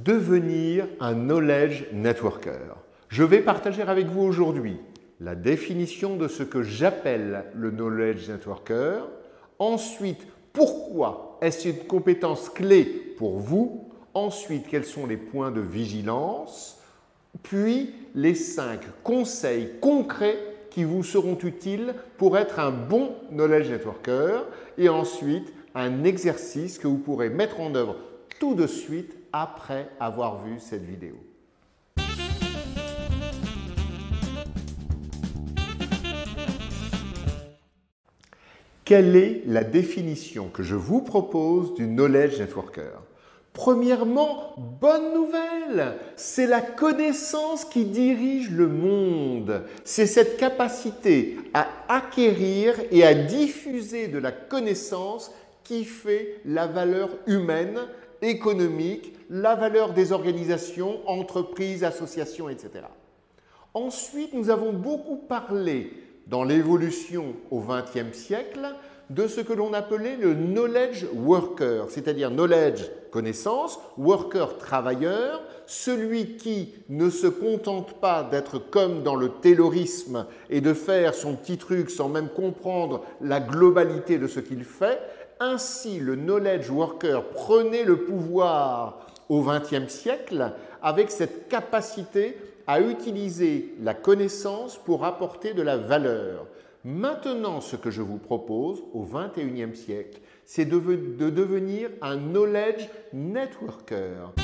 Devenir un knowledge networker. Je vais partager avec vous aujourd'hui la définition de ce que j'appelle le knowledge networker. Ensuite, pourquoi est-ce une compétence clé pour vous? Ensuite, quels sont les points de vigilance? Puis, les 5 conseils concrets qui vous seront utiles pour être un bon knowledge networker. Et ensuite, un exercice que vous pourrez mettre en œuvre tout de suite après avoir vu cette vidéo. Quelle est la définition que je vous propose du knowledge networker? Premièrement, bonne nouvelle, c'est la connaissance qui dirige le monde. C'est cette capacité à acquérir et à diffuser de la connaissance qui fait la valeur humaine, économique, la valeur des organisations, entreprises, associations, etc. Ensuite, nous avons beaucoup parlé dans l'évolution au XXe siècle de ce que l'on appelait le knowledge worker, c'est-à-dire knowledge, connaissance, worker, travailleur, celui qui ne se contente pas d'être comme dans le taylorisme et de faire son petit truc sans même comprendre la globalité de ce qu'il fait. Ainsi, le knowledge worker prenait le pouvoir au XXe siècle avec cette capacité à utiliser la connaissance pour apporter de la valeur. Maintenant, ce que je vous propose au XXIe siècle, c'est de devenir un knowledge networker.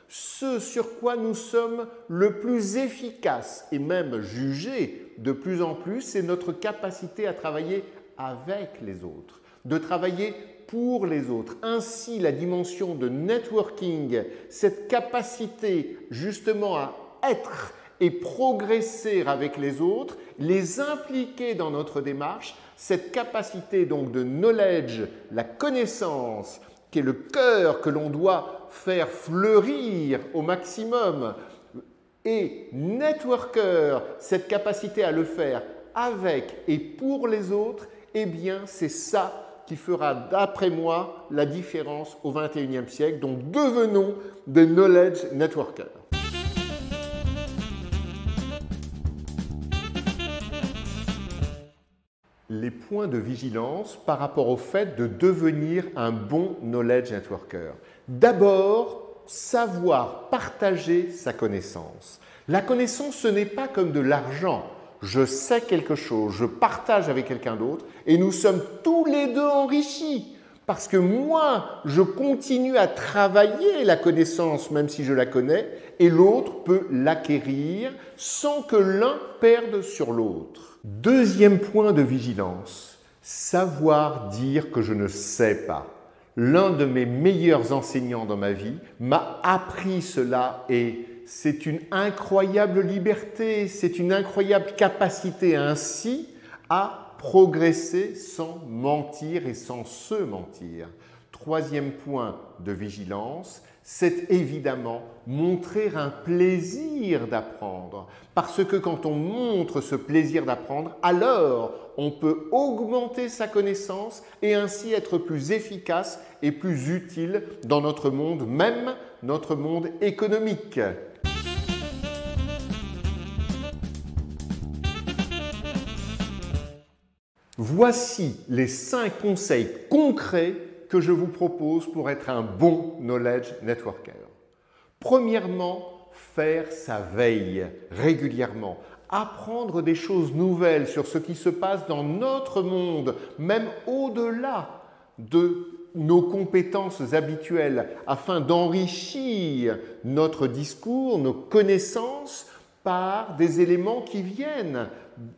Ce sur quoi nous sommes le plus efficaces et même jugés de plus en plus, c'est notre capacité à travailler avec les autres, de travailler pour les autres. Ainsi, la dimension de networking, cette capacité justement à être et progresser avec les autres, les impliquer dans notre démarche, cette capacité donc de knowledge, la connaissance, qui est le cœur que l'on doit faire fleurir au maximum, et networker, cette capacité à le faire avec et pour les autres, eh bien c'est ça qui fera, d'après moi, la différence au XXIe siècle. Donc, devenons des knowledge networkers. Les points de vigilance par rapport au fait de devenir un bon knowledge networker. D'abord, savoir partager sa connaissance. La connaissance, ce n'est pas comme de l'argent. Je sais quelque chose, je partage avec quelqu'un d'autre et nous sommes tous les deux enrichis. Parce que moi, je continue à travailler la connaissance même si je la connais et l'autre peut l'acquérir sans que l'un perde sur l'autre. Deuxième point de vigilance, savoir dire que je ne sais pas. L'un de mes meilleurs enseignants dans ma vie m'a appris cela et c'est une incroyable liberté, c'est une incroyable capacité ainsi à progresser sans mentir et sans se mentir. Troisième point de vigilance, c'est évidemment montrer un plaisir d'apprendre. Parce que quand on montre ce plaisir d'apprendre, alors on peut augmenter sa connaissance et ainsi être plus efficace et plus utile dans notre monde, même notre monde économique. Voici les 5 conseils concrets que je vous propose pour être un bon knowledge networker. Premièrement, faire sa veille régulièrement. Apprendre des choses nouvelles sur ce qui se passe dans notre monde, même au-delà de nos compétences habituelles, afin d'enrichir notre discours, nos connaissances par des éléments qui viennent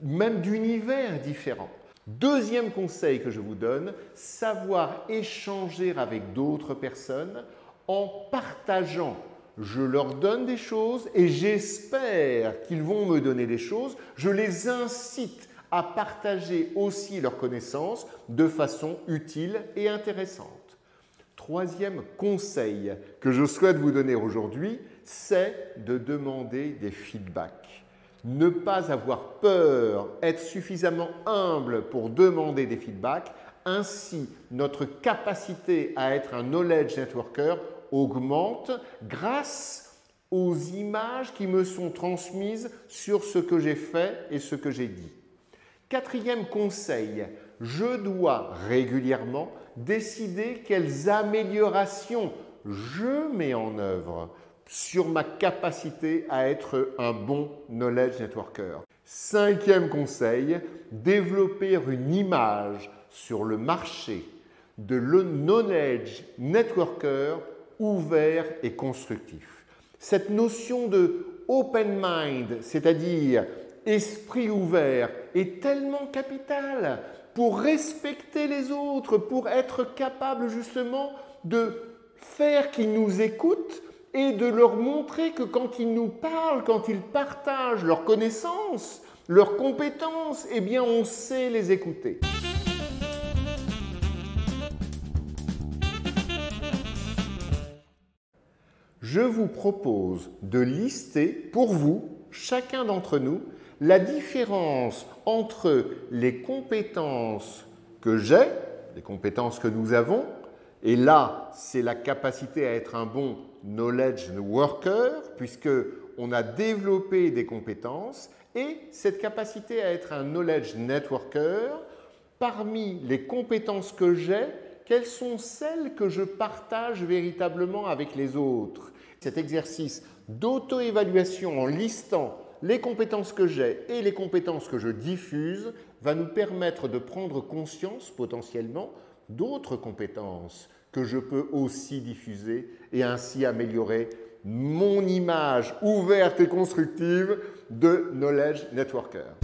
même d'univers différents. Deuxième conseil que je vous donne, savoir échanger avec d'autres personnes en partageant. Je leur donne des choses et j'espère qu'ils vont me donner des choses. Je les incite à partager aussi leurs connaissances de façon utile et intéressante. Troisième conseil que je souhaite vous donner aujourd'hui, c'est de demander des feedbacks. Ne pas avoir peur, être suffisamment humble pour demander des feedbacks, Ainsi, notre capacité à être un knowledge networker augmente grâce aux images qui me sont transmises sur ce que j'ai fait et ce que j'ai dit. Quatrième conseil, je dois régulièrement décider quelles améliorations je mets en œuvre sur ma capacité à être un bon knowledge networker. Cinquième conseil, développer une image sur le marché de le knowledge networker ouvert et constructif. Cette notion de open mind, c'est-à-dire esprit ouvert, est tellement capitale pour respecter les autres, pour être capable justement de faire qu'ils nous écoutent et de leur montrer que quand ils nous parlent, quand ils partagent leurs connaissances, leurs compétences, eh bien on sait les écouter. Je vous propose de lister pour vous, chacun d'entre nous, la différence entre les compétences que j'ai, les compétences que nous avons, et là, c'est la capacité à être un bon knowledge worker, puisqu'on a développé des compétences, et cette capacité à être un knowledge networker, parmi les compétences que j'ai, quelles sont celles que je partage véritablement avec les autres? Cet exercice d'auto-évaluation en listant les compétences que j'ai et les compétences que je diffuse va nous permettre de prendre conscience potentiellement d'autres compétences que je peux aussi diffuser et ainsi améliorer mon image ouverte et constructive de knowledge networker.